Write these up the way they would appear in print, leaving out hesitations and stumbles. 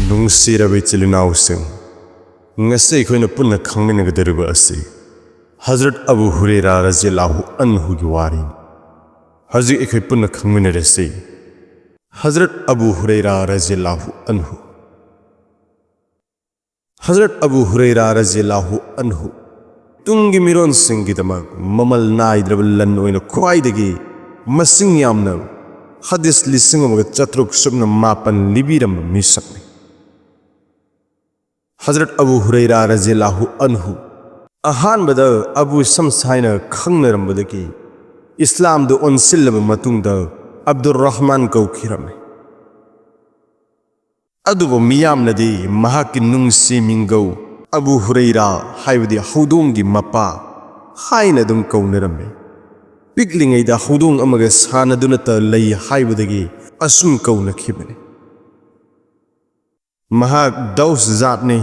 ꯅꯨꯡꯁꯤꯔꯕ ꯏꯆꯤꯜ ꯏꯅꯥꯎꯁꯤꯡ, ꯉꯁꯤ ꯑꯩꯈꯣꯏꯅ ꯄꯨꯟꯅ ꯈꯪꯃꯤꯟꯅꯒꯗꯧꯔꯤꯕ ꯑꯁꯤ ꯍꯖꯔꯠ ꯑꯕꯨ ꯍꯨꯔꯩꯔꯥ ꯔꯖꯤꯌꯜꯂꯥꯍꯨ ꯑꯟꯍꯨꯒꯤ ꯋꯥꯔꯤꯅꯤ꯫ ꯍꯧꯖꯤꯛ ꯑꯩꯈꯣꯏ ꯄꯨꯟꯅ ꯈꯪꯃꯤꯟꯅꯔꯁꯤ ꯍꯖꯔꯠ ꯑꯕꯨ ꯍꯨꯔꯩꯔꯥ ꯔꯖꯤꯌꯜꯂꯥꯍു ꯑꯟꯍु꯫ ꯍꯖꯔꯠ ꯑꯕꯨ ꯍꯨꯔꯩꯔꯥ ꯔꯖꯤꯌꯜꯂꯥꯍु ꯑꯟꯍु ꯇꯨꯡꯒꯤ ꯃꯤꯔꯣꯟꯁꯤꯡꯒꯤꯗꯃꯛ ꯃꯃꯜ ꯅꯥꯏꯗ꯭ꯔꯕ ꯂꯟ ꯑꯣꯏꯅ ꯈ꯭ꯋꯥꯏꯗꯒꯤ ꯃꯁꯤꯡ ꯌꯥꯝꯅ ꯍꯗꯤꯁ 1989 ꯂꯤꯕꯤꯔꯝꯕ ꯃꯤꯁꯛꯅꯤ꯫ हजरत अबू हुरैरा रज़ियल्लाहु अन्हु अहानबदा अबू शम्स हाइना खंगनरंबदगी इस्लाम दो ओनसिल्लबा मतुंगदा अब्दुर्रहमान कौखिरमे। अदुबो मियामनदी महाकी नुंगसी मिंगौ अबू हुरैरा हाइबदी हौदोंगी मपा हाइना दुम कौनरमे। पिकलिंगैदा हौदोंग अमगा सानदुनता लई हाइबदगी असुम कौनखिबने। महाक दौस जातने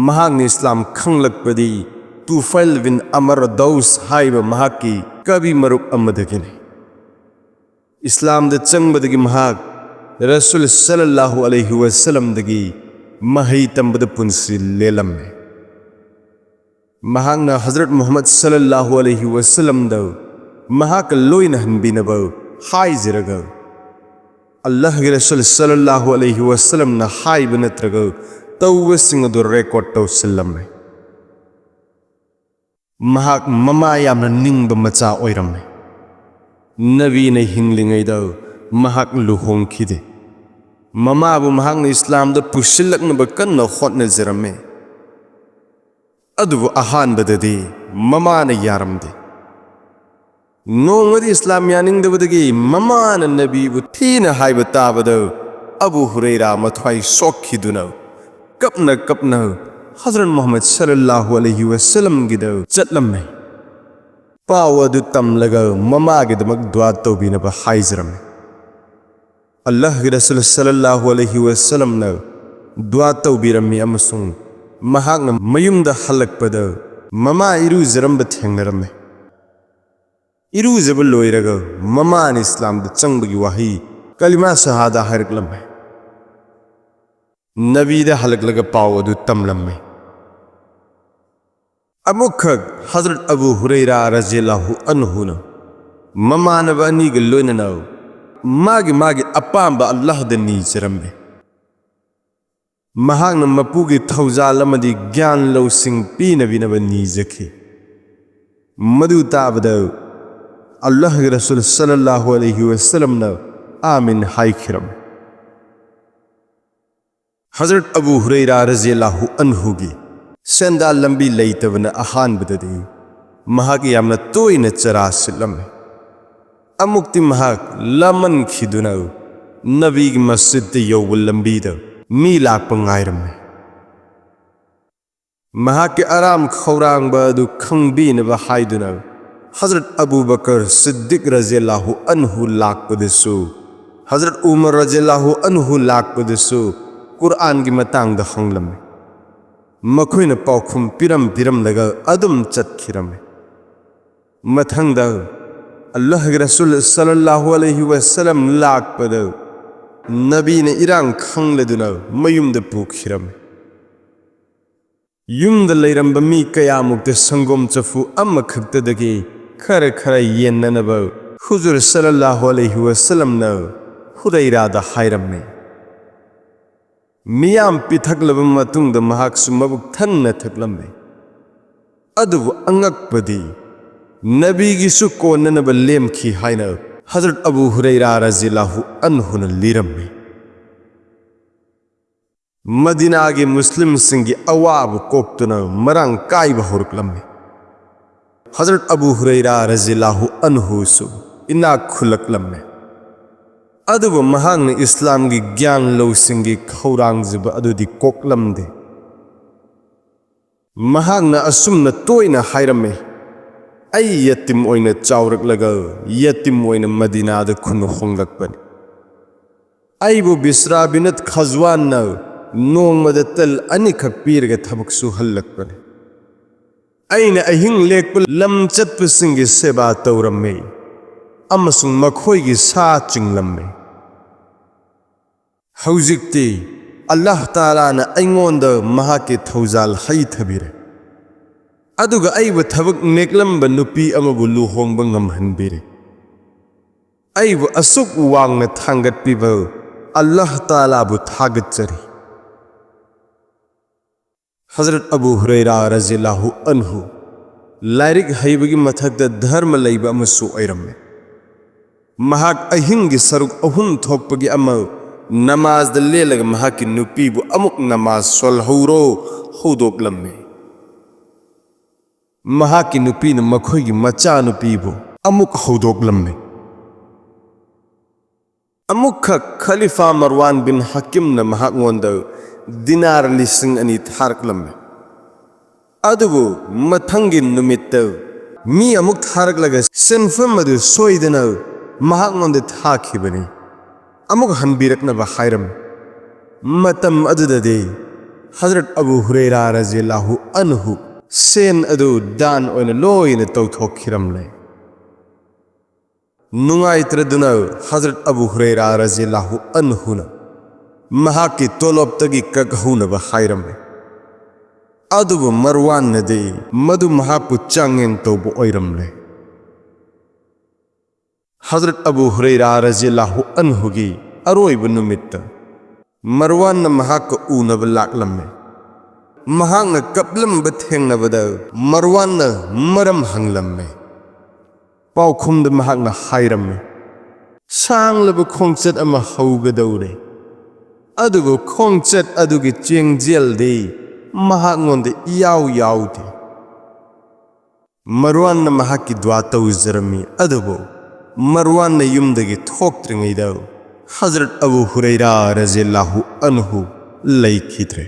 महाक इस्लाम खंगलकपदी तुफैल बिन अमर दौस हाइब महाकी कवि मरुक अमदगिने। इस्लाम द चंगबदगी महाक रसूल सल्लल्लाहु अलैहि वसल्लम दगी महै तंबद पुंसी लेलम्मे। महाकना हजरत मोहम्मद सल्लल्लाहु अलैहि वसल्लम द महाक लोइन हनबिनब हाइजिरग अल्लाह के रसूल सल्लल्लाहु अलैहि वसल्लम न हाइब नत्रग तौबसिंग दो रेकॉर्ड तौसिल्लम्मे। महाक ममा यामना निंगब मचा ओइरम्मे। नबी ने हिंगलिंगैदा महाक लुहोंखिदे। ममाबु महाक ने इस्लाम द पुशिल्लकनब कन्न होटनजरम्मे। अदुबु अहानबददी ममा ने यारमदे। नोंगदी इस्लाम यानिंगदबदगी ममान नबीबु थीना हाइब ताबद अबू हुरैरा मथवाई सोखिदुना कपना हजरत मोहम्मद सल्लल्लाहु अलैहि वसल्लम गिद चटलम्मे। पावदु तमलग ममा गिदमक दुआ तौबिनब हाइजरम्मे। अल्लाह के रसूल सल्लल्लाहु अलैहि वसल्लम न दुआ तौबिरम्मी अमसुंग महाकना मयुमदा हलकपद mama इरुजरम्ब थेंगनरम्मे। इरुजब लोइरग ममान Islam the चंगबगी Wahi कलिमा Shahada हरकलम्मे। Nabi the हलकलग पावदु तमलम्मे। अमुखग हजरत अबू हुरैरा रज़ियल्लाहु अन्हु न ममानब अनीग लोइनना मागी अपांबा अल्लाह द नीजरम्मे। महाकना मपुगी थौजालमदी ज्ञान लौसिंग पीनबिनब नीजखि। मदु ताबद अल्लाह के रसूल सल्लल्लाहु अलैहि वसल्लम न आमीन हाइखिरम। हजरत अबू हुरैरा रज़ियल्लाहु अन्हु गी सेंदा लंबी लैतबन अहानबददी महाक यामना तोयना चरा सिलम्मे। अमुक्ति महाक लमन खिदुना नबी की मस्जिद यौब लंबीद मी लाकप गायरम्मे। महाक के आराम खौरांग बदु खंगबीनब हाइदुना हजरत अबू बकर सिद्दीक रज़ियल्लाहु अन्हु लाकपदसु हजरत उमर रज़ियल्लाहु अन्हु लाकपदसु कुरान की मतांग द हंगलम्मे। मखोइना पाउखुम पिरम लगा अदुम चतखिरम्मे। मथंगद अल्लाह के रसूल सल्लल्लाहु अलैहि वसल्लम लाकपद नबी ने इरांग खंगलदुना मयुमद पुखिरम्मे। युमद लैरंब मी कयामुक्त संगोम चफु अमखक्तदगी खर येननब हुजूर सल्लल्लाहु अलैहि वसल्लम न हुरैरा द हाइरम्मे। मियाम पिथकलब मतुंगद महाकसु मबुक थन्न थकलम्मे। अदुबु अंगकपदी नबीगिसु कोननब लेमखि हाइना हजरत अबू हुरैरा रज़ियल्लाहु अन्हु न लिरम्मे। मदीना के मुस्लिम सिंगी अवाब कोक्तुना मरांग काइब होरकलम्मे। हजरत अबू हुरैरा रज़ियल्लाहु अन्हु सु इना खुलकलम्मे। अदुबु महांग इस्लाम की ज्ञान लौसिंगी खौरांगजिब अदुदी कोकलम्दे। महांग असुम न तोयना हाइरम्मे। आई यतिम ओइना चाउरकलग यतिम ओइना मदीना द खुन होंगलकपने। आइबु बिस्रा बिनत खजवान न नोंगमद तल अनिखक पीरग थबक सुहल्लकपने। अइना अहिंग लेकप लम चतपसिंगी सेवा तौरम्मे अमसुंग मखोइगी सा चिंगलम्मे। हौजिक्ति अल्लाह तालाना अइंगोंदा महाके थौजाल हई थबिरे अदुगा अइब थबक नेकलंबा नुपी अमबु लुहोंबा ngamhanbire अइब असुक वांगना थांगतपिबा अल्लाह ताला बु थागतचरी हजरत अबू हुरैरा रज़ियल्लाहु अन्हु लाइरिक हईबगी मथकदा धर्म लैबा अमसु ओइरम्मे महाक अहिंगी सरुक अहुम थोकपगी अमा नमाज द लेलग महाकी नुपीबु अमुक नमाज सोलहौरो हौदोकलम्मे महाकी नुपीन मखोयगी मचा नुपीबु अमुक हौदोकलम्मे अमुक खलीफा मरवान बिन हकीम न महागोंदा दिनार लिसिंग अनि थारकलम्मे अदुबु मथंगी नुमित्त मी अमुक थारकलगा सिनफम अदु सोइदना महागोंदा थाखिबनी अमुक हनबीरकनबा हायरम मतम अदुददे हजरत अबू हुरैरा रज़ियल्लाहु अन्हु सेन अदु दान ओइना लोइना तौथोखिरमले नुंगाइत्रदुना हजरत अबू हुरैरा रज़ियल्लाहु अन्हुना महाकी तोलोबतगी कगहुनबा हायरमे अदुबु मरवान नदे मधु महापु चांगेन तौबु ओइरमले हजरत अबू हुरैरा रज़ियल्लाहु अन्हुगी अरोइब नुमित्त मरवान महाक ऊनब लाकलम्मे महांग कपलम्ब थेंगनबदा मरवान मरम हंगलम्मे पाउखुमद महांग हायरम्मे सांगलब खोंचत अमा हौगदौरे अदुगु खोंचत अदुगी चेंगजेलदे महांगोंदे इयाव यावदे मरवान महाकी द्वा तौजरमी अदुबु मरवान युमदगी थोक्त्रिंगैदा हजरत अबू हुरैरा रज़ियल्लाहु अन्हु लैखिद्रे।